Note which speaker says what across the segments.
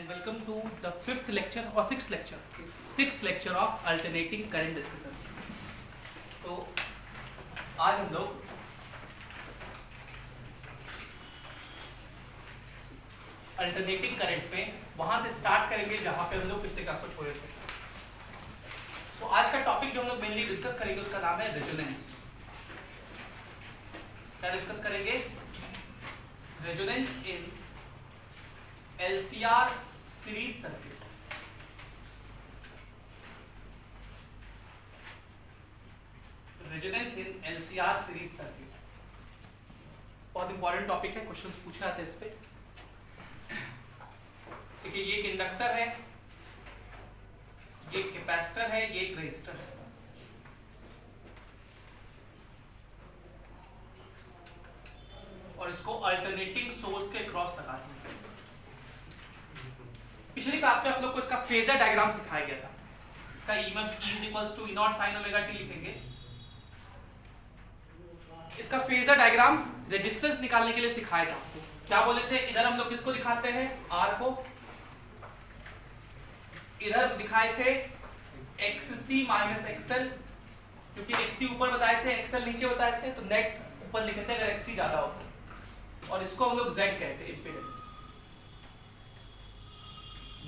Speaker 1: and welcome to the fifth lecture or sixth lecture of alternating current discussion. तो आज हम लोग alternating current पे वहां से स्टार्ट करेंगे जहां पे हम लोग पिछले क्लास में छोड़े थे. तो आज का टॉपिक जो हम लोग मेनली डिस्कस करेंगे उसका नाम है रेजोनेंस. क्या डिस्कस करेंगे? Resonance in LCR series circuit. Resonance in LCR series circuit बहुत इंपॉर्टेंट टॉपिक है, क्वेश्चंस पूछे जाते हैं इस पे. देखिए ये एक इंडक्टर है, ये एक कैपेसिटर है, ये एक रेजिस्टर है. और इसको अल्टरनेटिंग सोर्स के क्रॉस लगा दिया. पिछली क्लास में आप लोग को इसका फेजर डायग्राम सिखाया गया था. इसका EMF E = E0 sin omega t लिखेंगे. इसका फेजर डायग्राम रेजिस्टेंस निकालने के लिए सिखाया था आपको. क्या बोले थे? इधर हम लोग किसको दिखाते हैं? R को. इधर दिखाए थे XC - XL, क्योंकि XC ऊपर बताए थे, XL नीचे बताए थे, तो नेट ऊपर लिखते हैं अगर XC ज्यादा हो तो. और इसको हम लोग Z कहते हैं, इंपेडेंस.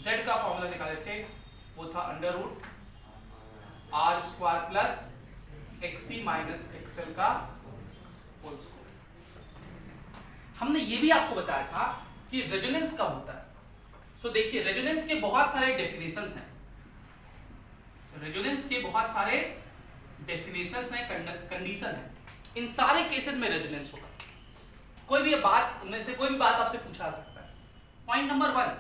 Speaker 1: Z का फॉर्मूला निकाले थे, वो था √R² प्लस XC - XL का होल स्क्वायर. हमने ये भी आपको बताया था कि रेजोनेंस कब होता है. सो देखिए रेजोनेंस के बहुत सारे डेफिनेशंस हैं. रेजोनेंस के बहुत सारे डेफिनेशंस हैं, कंडीशन है. इन सारे केसेस में रेजोनेंस होगा. कोई भी बात उनमें से कोई भी बात आपसे पूछा जा सकता है. पॉइंट नंबर 1,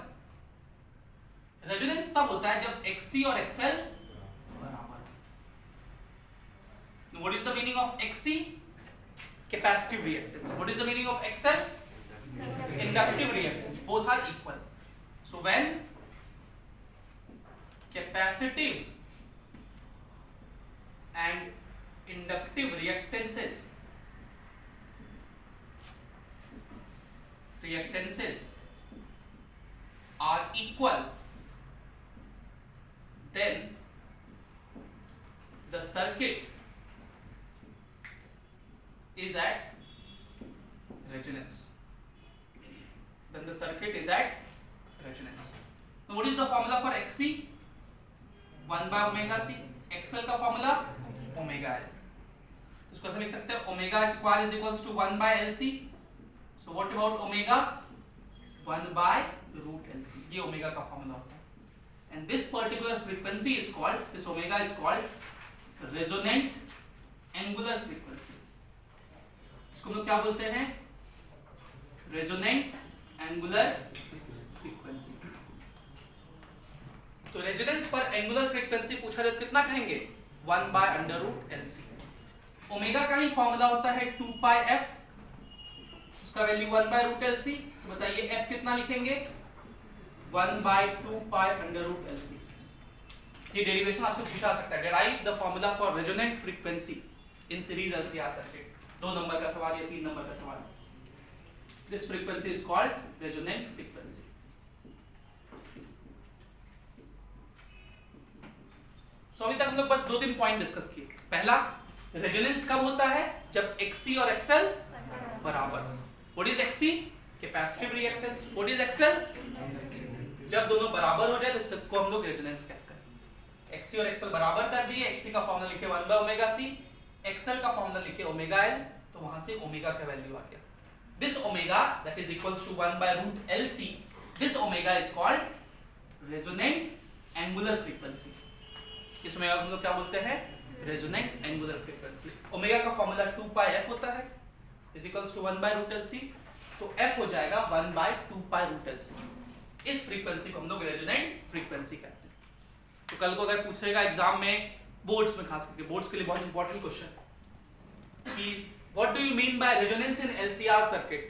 Speaker 1: रेजोनेंस तब होता है जब XC और XL बराबर हो. What is the meaning of XC? Capacitive reactance. What is the meaning of XL? Inductive reactance. Both are equal. So when capacitive and inductive reactances are equal, then the circuit is at resonance. Then the circuit is at resonance. Now what is the formula for XC? 1/omega C. XL का formula omega L. इसको ऐसे लिख सकते हैं ω² = 1/LC. So what about omega? 1/√LC. ये omega का formula होता है. And this particular frequency is called, this omega is called resonant angular frequency. इसको हम लोग क्या बोलते हैं? Resonant angular frequency. तो रेजोनेंस पर एंगुलर फ्रीक्वेंसी पूछा जाए कितना कहेंगे? 1/√LC. ओमेगा का ही फॉर्मूला होता है 2πf, उसका वैल्यू 1/√LC. तो बताइए f कितना लिखेंगे? 1/2π√LC. ये डेरिवेशन आपसे पूछा जा सकता है. Derive the formula for resonant frequency in series LCR circuit. 2 नंबर का सवाल या 3 नंबर का सवाल. This frequency is called resonant frequency. So अभी तक हम लोग बस 2-3 पॉइंट डिस्कस किए. पहला, रेजोनेंस कब होता है? जब XC और XL बराबर हो. What is XC? Capacitive reactance. What is XL? जब दोनों बराबर हो जाए तो सबको हम लोग रेजोनेंस कहते हैं. XC और XL बराबर कर दिए. XC का फॉर्मूला लिखे 1/ωc, XL का फॉर्मूला लिखे ω/L. तो वहां से ओमेगा का वैल्यू आ गया. This omega that is equals to 1/√LC. This omega is called resonant angular frequency. इस ओमेगा को हम लोग क्या बोलते हैं? Resonant angular frequency. ओमेगा का फॉर्मूला 2πf होता है, इज इक्वल्स टू 1/√LC. तो f हो जाएगा 1/2π√LC. इस फ्रीक्वेंसी को हम लोग रेजोनेंट फ्रीक्वेंसी कहते हैं. तो कल को अगर पूछेगा एग्जाम में, बोर्ड्स में, खास करके बोर्ड्स के लिए बहुत इंपॉर्टेंट क्वेश्चन कि what do you mean by resonance in LCR circuit?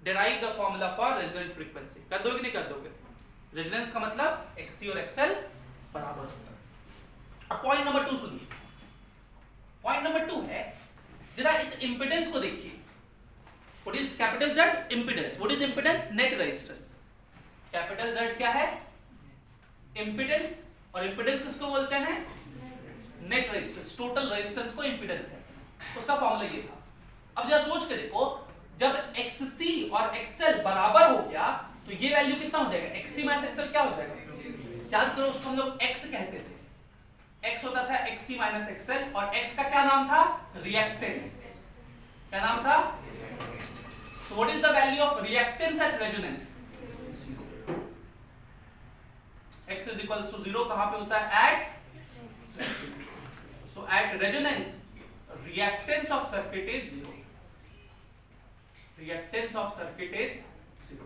Speaker 1: Derive the formula for resonant frequency. कर दोगे कि नहीं कर दोगे? रेजोनेंस का मतलब XC और XL बराबर होता है. अब पॉइंट नंबर 2 सुनिए. पॉइंट नंबर 2 है, जरा इस इंपेडेंस को देखिए. What is capital Z? Impedance. What is impedance? Net resistance. Capital Z क्या है? इंपिडेंस, और इंपिडेंस किसको बोलते हैं? नेट रेजिस्टेंस, टोटल रेजिस्टेंस को इंपिडेंस कहते हैं। उसका फॉर्मूला ये था। अब जरा सोच के देखो, जब XC और XL बराबर हो गया तो ये वैल्यू कितना हो जाएगा? XC माइनस XL क्या हो जाएगा? याद करो, उसको हम लोग X कहते थे। X होता था XC माइनस XL, और X का क्या नाम था? रिएक्टेंस। क्या नाम था? So what is the value of reactance at resonance? X is equals to 0 कहां पे होता है? At resonance. So at resonance, reactance of circuit is 0. Reactance of circuit is 0.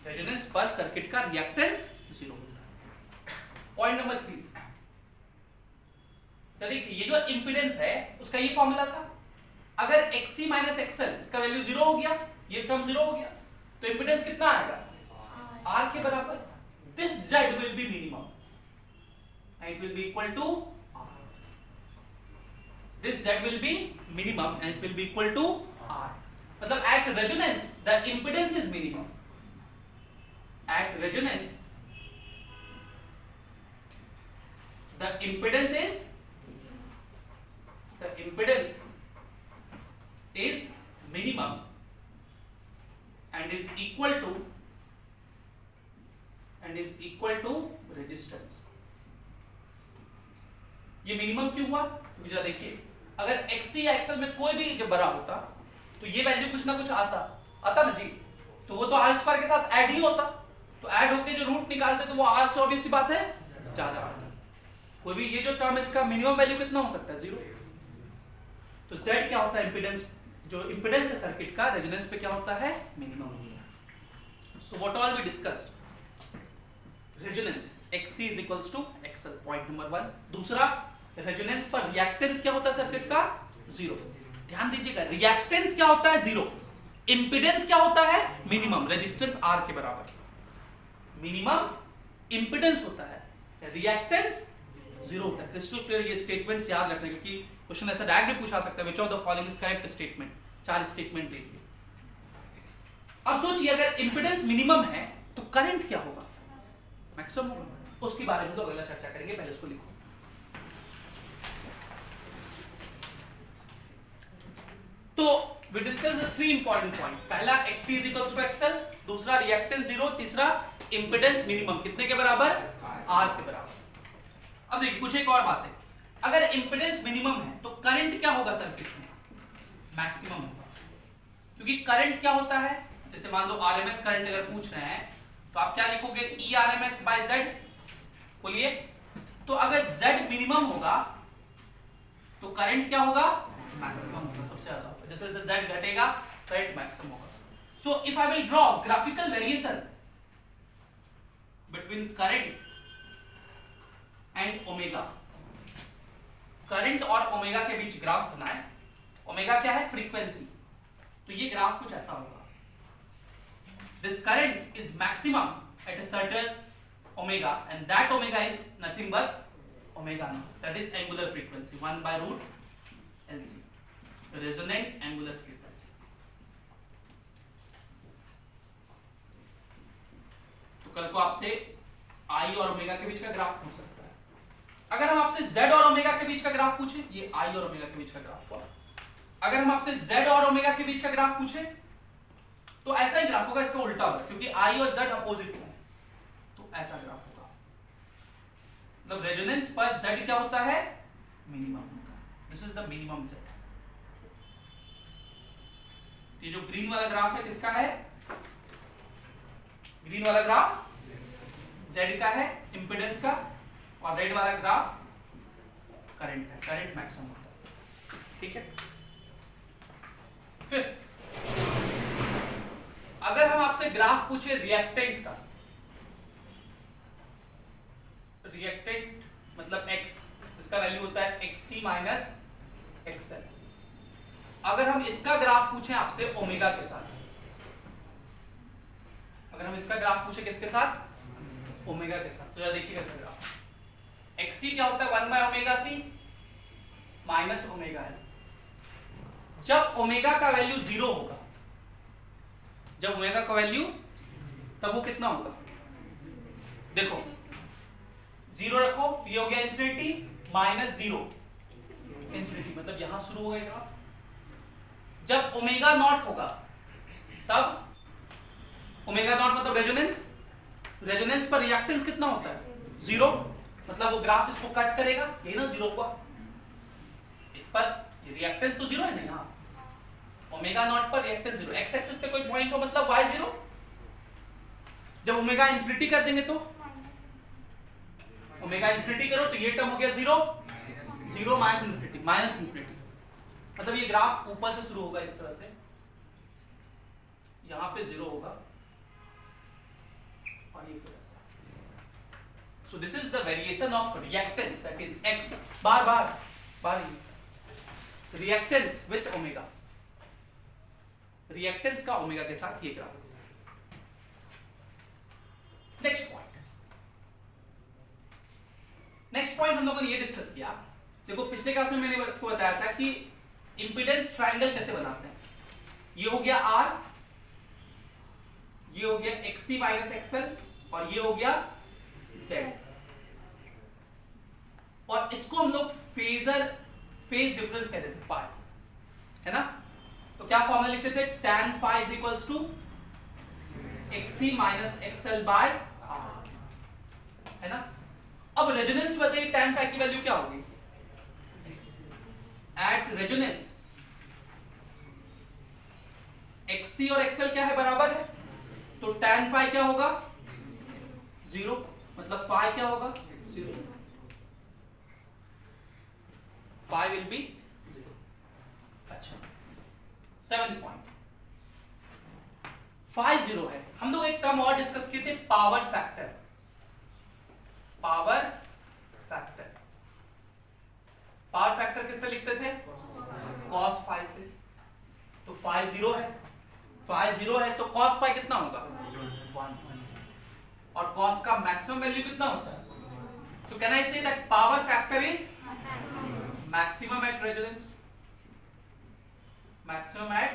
Speaker 1: Resonance पर सर्किट का रिएक्टेंस 0 होता है। पॉइंट नंबर 3, तो देखिए ये जो इंपिडेंस है उसका ये फॉर्मूला था। अगर XC माइनस XL इसका वैल्यू 0 हो गया, ये टर्म 0 हो गया, तो इंपिडेंस कितना आएगा? R के बराबर। This Z will be minimum and it will be equal to R. This Z will be minimum and it will be equal to R. मतलब at resonance the impedance is minimum. At resonance the impedance is minimum and is equal to resistance. ये minimum क्यों हुआ? क्योंकि जरा देखिए, अगर XC या XL में कोई भी जब बड़ा होता तो ये वैल्यू कुछ ना कुछ आता ना जी, तो वो तो R स्क्वायर के साथ ऐड ही होता, तो ऐड होके जो रूट निकालते तो वो R से ऑब्वियस सी बात है ज्यादा आता। कोई भी ये जो टर्म इसका मिनिमम वैल्यू कितना हो सकता है? 0। तो Z क्या होता है? इंपिडेंस, जो इंपिडेंस है सर्किट का रेजोनेंस पे क्या होता है? मिनिमम होता है। So what all we discussed, resonance XC is equals to XL, point number 1। दूसरा, रेजोनेंस पर रिएक्टेंस क्या होता है सर्किट का? 0। ध्यान दीजिएगा, रिएक्टेंस क्या होता है? 0। इंपिडेंस क्या होता है? मिनिमम, रेजिस्टेंस R के बराबर। मिनिमम इंपिडेंस होता है, रिएक्टेंस 0 होता है। क्रिस्टल क्लियर ये स्टेटमेंट्स याद रखना, क्योंकि क्वेश्चन ऐसा डायरेक्ट भी पूछा सकता है, which of the following is correct statement. 4 statement देखिए। अब सोचिए, अगर इंपिडेंस मिनिमम है तो करंट क्या होगा? मैक्सिमम होगा। उसके बारे में तो अगला चर्चा करेंगे, पहले उसको लिखो। तो we discussed the 3 important point। पहला XC is equals to XL, दूसरा रिएक्टेंस 0, तीसरा इंपिडेंस मिनिमम कितने के बराबर? R के बराबर। अब देखिए कुछ एक और बातें, अगर इंपिडेंस मिनिमम है तो करंट क्या होगा सर्किट में? मैक्सिमम होगा। क्योंकि करंट क्या होता है? जैसे मान लो RMS करंट अगर पूछ रहे हैं तो आप क्या लिखोगे? ERMS by Z। बोलिए, तो अगर Z मिनिमम होगा तो करंट क्या होगा? मैक्सिमम होगा, सबसे ज्यादा होगा। जैसे जैसे Z घटेगा करंट मैक्सिमम होगा। So if I will draw graphical variation between current and omega, current और ओमेगा के बीच ग्राफ बनाए। ओमेगा क्या है? फ्रीक्वेंसी। तो ये ग्राफ कुछ ऐसा होगा। This current is maximum at a certain omega, and that omega is nothing but omega naught. That is angular frequency 1 by root LC, resonant angular frequency. तो कल को आपसे I और ओमेगा के बीच का ग्राफ पूछ सकता है। अगर हम आपसे Z और ओमेगा के बीच का ग्राफ पूछे, ये I और ओमेगा के बीच का ग्राफ हुआ। अगर हम आपसे Z और ओमेगा के बीच का ग्राफ पूछे तो ऐसा ही ग्राफ होगा, इसका उल्टा बस, क्योंकि I और Z अपोजिट में है, तो ऐसा ग्राफ होगा। मतलब रेजोनेंस पर Z क्या होता है? मिनिमम होता है। This is the minimum Z। ये जो ग्रीन वाला ग्राफ है किसका है? ग्रीन वाला ग्राफ Z का है, इंपिडेंस का, और रेड वाला ग्राफ करंट है, करंट मैक्सिमम होता है। ठीक है। फिफ्थ, अगर हम आपसे ग्राफ पूछे रिएक्टेंट का, रिएक्टेंट मतलब X, इसका वैल्यू होता है XC माइनस XL। अगर हम इसका ग्राफ पूछे आपसे ओमेगा के साथ, अगर हम इसका ग्राफ पूछे किसके साथ? ओमेगा के साथ, तो जरा देखिएगा इसका ग्राफ। XC क्या होता है? 1 by omega C minus omega L। जब ओमेगा का वैल्यू 0 होगा जब ओमेगा का वैल्यू, तब वो कितना होगा, देखो 0 रखो, ये हो गया इंफिनिटी माइनस 0 इंफिनिटी, मतलब यहां शुरू होगा ग्राफ। जब ओमेगा नॉट होगा तब ओमेगा नॉट मतलब रेजोनेंस, रेजोनेंस पर रिएक्टेंस कितना होता है 0, मतलब वो ग्राफ इसको कट करेगा, ये ना 0 हुआ, इस पर रिएक्टेंस तो 0 है ना यहाँ, ओमेगा नॉट पर रिएक्टेंस 0, एक्स एक्सिस पे कोई पॉइंट हो मतलब y 0। जब ओमेगा इंफिनिटी कर देंगे तो ओमेगा इंफिनिटी करो तो ये टर्म हो गया 0 0 माइनस इंफिनिटी, मतलब ये ग्राफ ऊपर से शुरू होगा इस तरह से, यहां पे 0 होगा और ये फिर ऐसा। सो this is the variation of reactance, that is x bar reactance with omega, reactance का ओमेगा के साथ ये ग्राफ। नेक्स्ट पॉइंट हम लोगों ने ये डिस्कस किया, देखो पिछले क्लास में मैंने आपको बताया था कि इंपीडेंस ट्रायंगल कैसे बनाते हैं। ये हो गया R, ये हो गया XC माइनस XL और ये हो गया Z, और इसको हम लोग फेज डिफरेंस कहते थे पाई, है ना। तो क्या फॉर्मूला लिखते थे, tan phi is equals to XC minus XL by R, है ना। अब रेजोनेंस में बताइए tan phi की वैल्यू क्या होगी, एट रेजोनेंस XC और XL क्या है, बराबर है, तो tan phi क्या होगा 0, मतलब phi क्या होगा 0, phi will be 0। अच्छा 7th पॉइंट, phi 0 है। हम लोग एक टर्म और डिस्कस किए थे, पावर फैक्टर, पावर फैक्टर किससे लिखते थे, cos phi से, तो phi 0 है, तो cos phi कितना होगा 1, और cos का मैक्सिमम वैल्यू कितना होता है, तो can I say that power factor is maximum at resonance, maximum at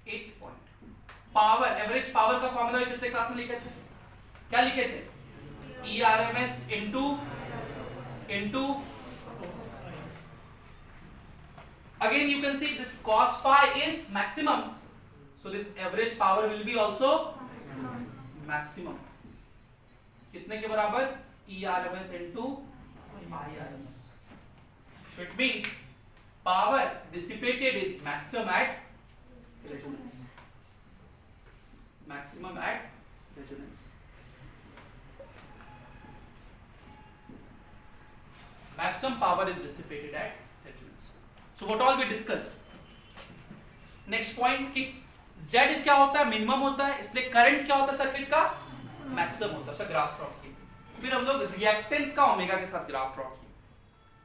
Speaker 1: 8th point. Power, average power का फॉर्मूला पिछले क्लास में लिखे थे, क्या लिखे थे, ERMS into again you can see this cos phi is maximum, so this average power will be also maximum, कितने के बराबर, ERMS into IRMS, so it means power dissipated is maximum at resonance, maximum at resonance, maximum power is dissipated at resonance। So what all we discussed। Next point कि Z क्या होता है, minimum होता है, इसलिए करंट क्या होता है सर्किट का, मैक्सिमम होता है, उसका ग्राफ ड्रॉ किए। फिर हम लोग रिएक्टेंस का ओमेगा के साथ ग्राफ ड्रॉ किए,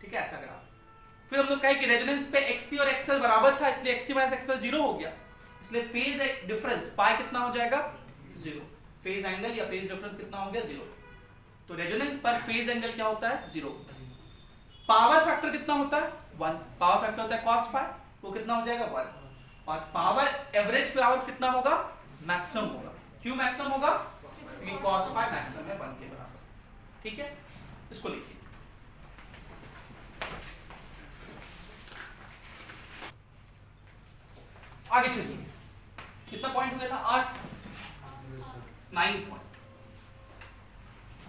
Speaker 1: ठीक है, ऐसा ग्राफ। फिर हम लोग कहे कि रेजोनेंस पे XC और XL बराबर था, इसलिए XC माइनस XL 0 हो गया, इसलिए फेज डिफरेंस पाई कितना हो जाएगा 0, फेज एंगल या फेज डिफरेंस कितना हो गया 0, तो रेजोनेंस पर फेज एंगल क्या होता है 0। पावर फैक्टर कितना होता है 1, पावर फैक्टर होता है cos phi, वो कितना हो जाएगा 1, और पावर एवरेज पावर कितना होगा, मैक्सिमम होगा, क्यों मैक्सिमम होगा, क्योंकि cos phi मैक्सिमम है 1 के बराबर, ठीक है, इसको लिखिए। आगे चलिए, कितना पॉइंट हो गया था 8, 9 पॉइंट।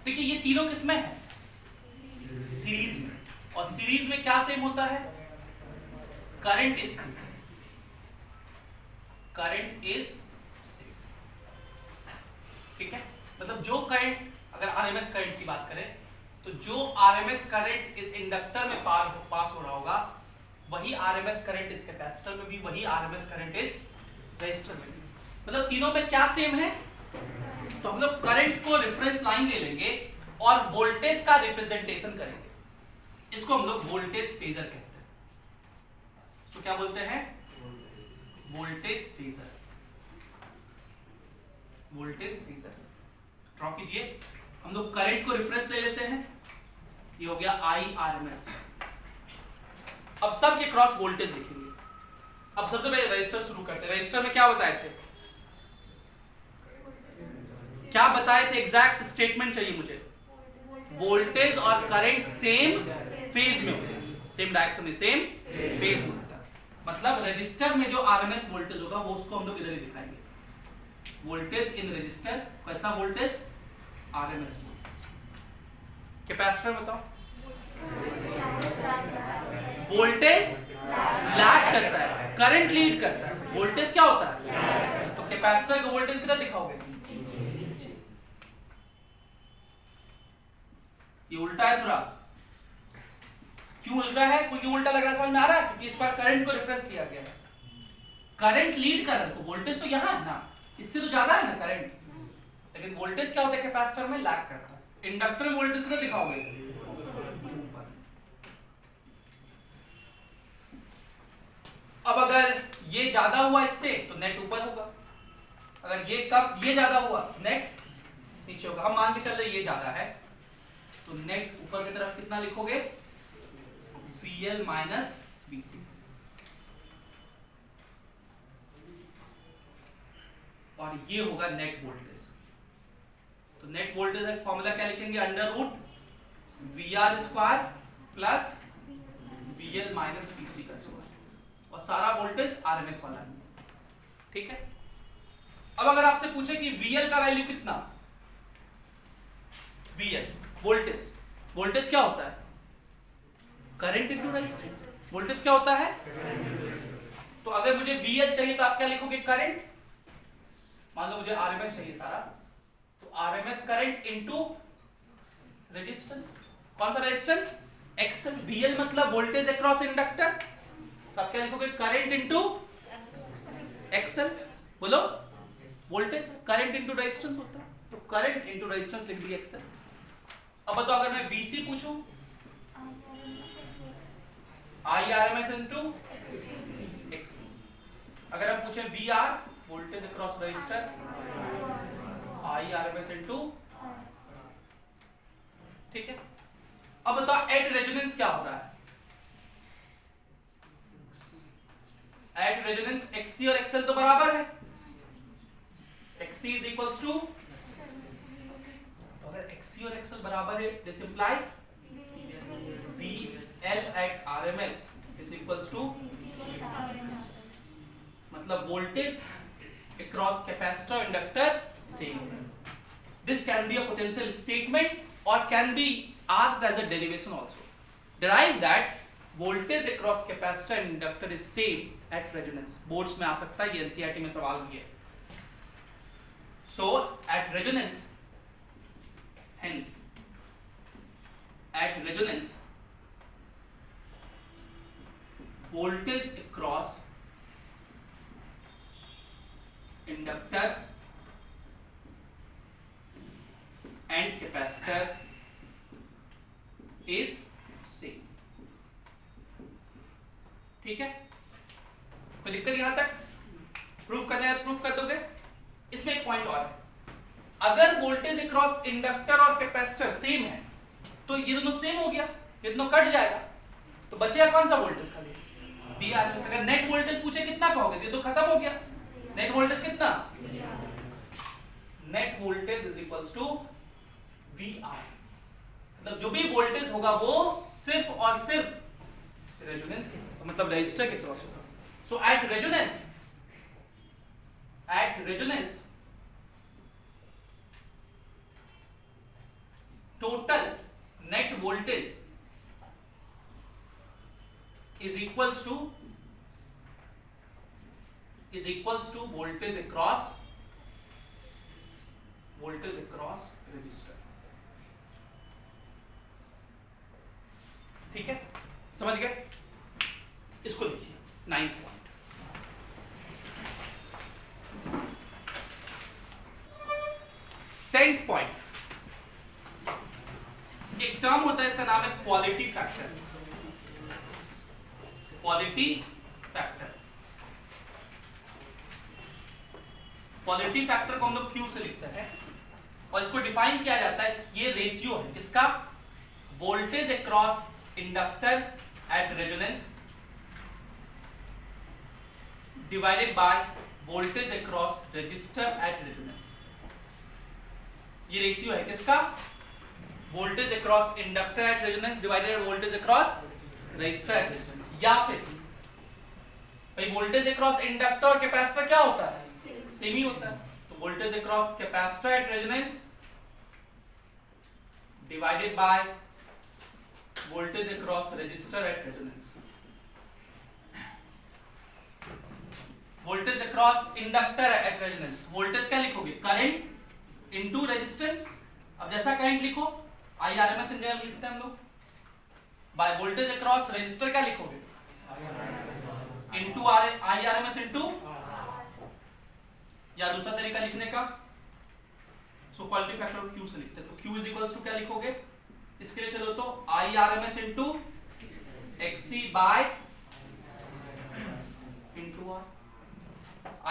Speaker 1: देखिए ये तीनों किसमें है, सीरीज में, और सीरीज में क्या सेम होता है, करंट इज सेम, ठीक है, मतलब जो करंट, अगर आरएमएस करंट की बात करें तो जो आरएमएस करंट इस इंडक्टर में पास हो रहा होगा, वही आरएमएस करंट इस कैपेसिटर में भी, वही आरएमएस करंट इस रेजिस्टर में भी, मतलब तीनों में क्या सेम है। तो हम लोग करंट को रेफरेंस लाइन ले लेंगे और वोल्टेज का रिप्रेजेंटेशन करेंगे, इसको हम लोग वोल्टेज फेजर कहते हैं। तो क्या बोलते हैं, voltage phasor, voltage phasor draw कीजिए। हम लोग करंट को रेफरेंस ले लेते हैं, ये हो गया IRMS। अब सब के क्रॉस वोल्टेज लिखेंगे, अब सबसे पहले रजिस्टर शुरू करते हैं। रजिस्टर में क्या बताए थे, क्या बताए थे, एग्जैक्ट स्टेटमेंट चाहिए मुझे। वोल्टेज और करंट सेम फेज में होते हैं, सेम डायरेक्शन में, सेम फेज में होता है। मतलब रजिस्टर में जो आरएमएस वोल्टेज होगा वो उसको हम लोग इधर ही दिखाएंगे। वोल्टेज इन रजिस्टर, कैसा वोल्टेज, आरएमएस वोल्टेज। कैपेसिटर बताओ, वोल्टेज लैग करता है, करंट लीड करता है, वोल्टेज क्या होता है, तो कैपेसिटर का वोल्टेज कितना दिखाओगे, ये उल्टा है थोड़ा। क्यों उल्टा है, क्योंकि उल्टा लग रहा है, समझ में आ रहा है, क्योंकि इस बार करंट को रेफरेंस लिया गया है। करंट लीड कर रहा है, वोल्टेज तो यहां है ना, इससे तो ज्यादा है ना करंट, लेकिन वोल्टेज क्या होता है कैपेसिटर में, लैग करता है। इंडक्टर में वोल्टेज कितना दिखाओगे, अब अगर ये ज्यादा हुआ इससे तो नेट ऊपर होगा, अगर ये कब ये ज्यादा हुआ नेट नीचे होगा। हम मान के चल रहे ये ज्यादा है तो नेट ऊपर की तरफ कितना लिखोगे, VL माइनस VC, और ये होगा नेट वोल्टेज। तो नेट वोल्टेज का फॉर्मूला क्या लिखेंगे, under root VR square plus VL minus VC का स्क्वायर, और सारा वोल्टेज आरएमएस वाला है, ठीक है। अब अगर आपसे पूछे कि VL का वैल्यू कितना, VL वोल्टेज, वोल्टेज क्या होता है, करंट इनटू रेजिस्टेंस। वोल्टेज क्या होता है, तो अगर मुझे VL चाहिए तो आप क्या लिखोगे, करंट, मान लो मुझे आरएमएस चाहिए सारा, तो आरएमएस करंट इनटू रेजिस्टेंस। कौन सा रेजिस्टेंस, एक्सल। VL मतलब वोल्टेज अक्रॉस इंडक्टर, तो आप क्या लिखोगे, करंट इनटू एक्सल। बोलो, वोल्टेज करंट इनटू रेजिस्टेंस होता है, तो करंट इनटू रेजिस्टेंस लिख दिया एक्सल। अब बताओ अगर मैं VC पूछूं, IRMS इनटू XC। अगर हम पूछें VR voltage across resistor, IRMS into, ठीक है। अब बताओ एट रेजोनेंस क्या हो रहा है, एट रेजोनेंस XC और XL तो बराबर है, XC इज इक्वल्स टू, तो अगर XC और XL बराबर है this implies VL at RMS is equals to, मतलब voltage across capacitor inductor same. This can be a potential statement और can be asked as a derivation also. Derive that voltage across capacitor and inductor is same at resonance. Boards में आ सकता है, ये NCERT में सवाल भी है। So at resonance, hence at resonance, voltage across inductor and capacitor is same, ठीक है। कोई दिक्कत यहां तक, प्रूफ करना है प्रूफ कर दोगे। इसमें एक पॉइंट और है, अगर वोल्टेज अक्रॉस इंडक्टर और कैपेसिटर सेम है तो ये दोनों सेम हो गया, ये दोनों कट जाएगा, तो बचेगा कौन सा वोल्टेज, खाली VR। अगर नेट वोल्टेज पूछे कितना कहोगे, ये तो खत्म हो गया, नेट वोल्टेज कितना, net voltage is equals to VR, मतलब जो भी वोल्टेज होगा वो सिर्फ और सिर्फ रेजोनेंस के, मतलब रेजिस्टर के क्रॉस होगा। So at resonance total net voltage is equals to voltage across resistor, ठीक है, समझ गए। इसको लिखिए 9th पॉइंट। 10th पॉइंट, एक टर्म होता है इसका नाम है quality factor. Quality factor, quality factor को हम लोग Q से लिखते हैं और इसको डिफाइन किया जाता है, ये रेशियो है किसका, voltage across inductor at resonance divided by voltage across resistor at resonance. ये रेशियो है किसका? Voltage across inductor at resonance divided by voltage across resistor at resonance. या फिर भाई वोल्टेज अक्रॉस इंडक्टर और कैपेसिटर क्या होता है? सेम ही होता है। तो voltage across capacitor at resonance divided by voltage across resistor at resonance. Voltage across inductor at resonance, voltage क्या लिखोगे? Current into resistance. अब जैसा करंट लिखो IRMS इन जनरल लिखते हैं हम लोग, बाय वोल्टेज अक्रॉस रेजिस्टर क्या लिखोगे? इनटू IRMS इनटू, या दूसरा तरीका लिखने का, सो क्वालिटी फैक्टर Q से लिखते हैं। तो Q इज इक्वल्स टू क्या लिखोगे इसके लिए? चलो तो IRMS into XC by into R।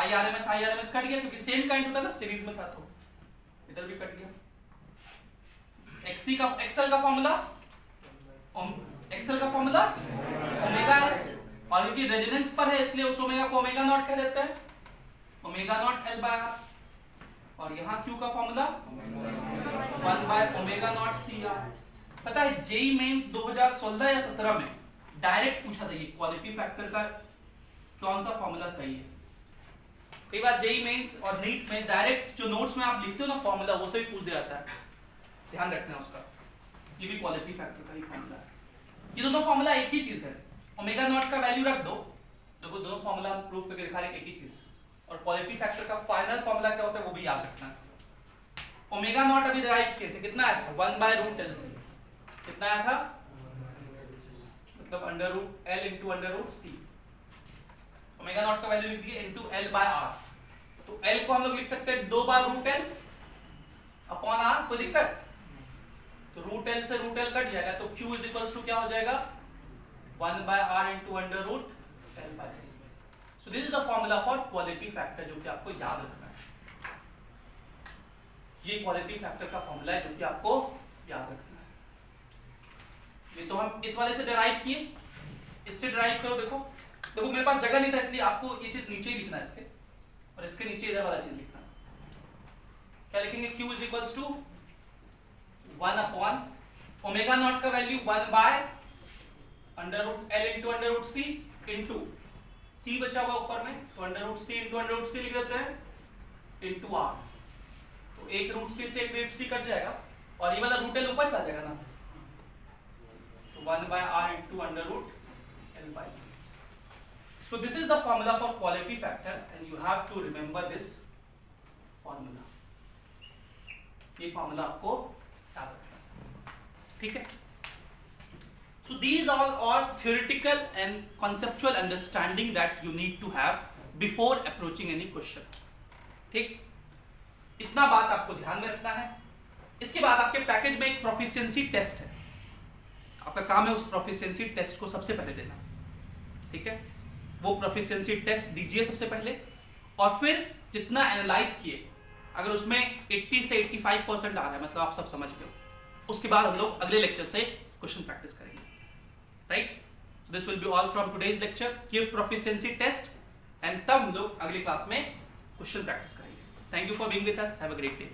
Speaker 1: IRMS cut गया क्योंकि सेम करंट होता ना, सीरीज में था तो इधर भी कट गया। XC का XL का फॉर्मूला ओमेगा है, और क्योंकि रेजोनेंस पर है इसलिए उस ओमेगा को ओमेगा नॉट कह देते हैं, omega naught L by R। और यहाँ Q का formula 1 by omega naught CR। पता है जेईई मेंस 2016 या 17 में डायरेक्ट पूछा था ये क्वालिटी फैक्टर का कौन सा फॉर्मूला सही है। कई बार जेईई मेंस और नीट में डायरेक्ट जो नोट्स में आप लिखते हो ना फॉर्मूला, वो से भी पूछ दिया जाता है, ध्यान रखना उसका। ये भी क्वालिटी फैक्टर का ही फॉर्मूला है। ये दोनों फॉर्मूला एक ही चीज है, ओमेगा नॉट का वैल्यू रख दो, देखो दोनों फॉर्मूला हम प्रूफ करके दिखा रहे हैं एक ही चीज है। और क्वालिटी फैक्टर का फाइनल फॉर्मूला क्या होता है वो भी याद रखना। ओमेगा नॉट अभी डिराइव किए थे, कितना आया था? 1 बाय रूट LC। कितना आया था? मतलब under root L into under root C। Omega not का वैल्यू लिख दिए इंटू L बाय R। तो L को हम लोग लिख सकते हैं 2 बार रूट L अपॉन R। कोई दिक्कत? तो रूट L से रूट L कट जाएगा, तो Q इज इक्वल्स टू क्या हो जाएगा? 1 by R into under root L by C। So this is the formula for quality factor, जो कि आपको याद रखना है। ये क्वालिटी फैक्टर का फॉर्मूला है जो कि आपको याद रखना है। ये तो हम इस वाले से डिराइव किए, इससे डिराइव करो। देखो मेरे पास जगह नहीं था इसलिए आपको ये चीज नीचे ही लिखना है इसके, और इसके नीचे इधर वाला चीज लिखना। क्या लिखेंगे? Q is equals to 1 upon omega not का value 1 by under root L into under root C into C बचा हुआ ऊपर में, तो under root C into under root C लिख देते हैं इंटू R। तो एक रूट C से एक रूट C कट जाएगा, और ये वाला रूट L ऊपर चला जाएगा ना, तो 1 by R into under root L by C। So this is the formula for quality factor and you have to remember this formula. ये formula आपको याद रखना है, ठीक है? So these are all theoretical and conceptual understanding that you need to have before approaching any question. ठीक? इतना बात आपको ध्यान में रखना है। इसके बाद आपके पैकेज में एक प्रोफिशिएंसी टेस्ट है, आपका काम है उस प्रोफिशिएंसी टेस्ट को सबसे पहले देना, ठीक है? वो प्रोफिशिएंसी टेस्ट दीजिए सबसे पहले, और फिर जितना एनालाइज किए अगर उसमें 80 से 85% आ रहा है, मतलब आप सब समझ गए, उसके बाद हम लोग अगले लेक्चर से क्वेश्चन प्रैक्टिस करेंगे, right? So this will be all from today's lecture, give proficiency test, and तब हम लोग अगली क्लास में क्वेश्चन प्रैक्टिस करेंगे। Thank you for being with us, have a great day.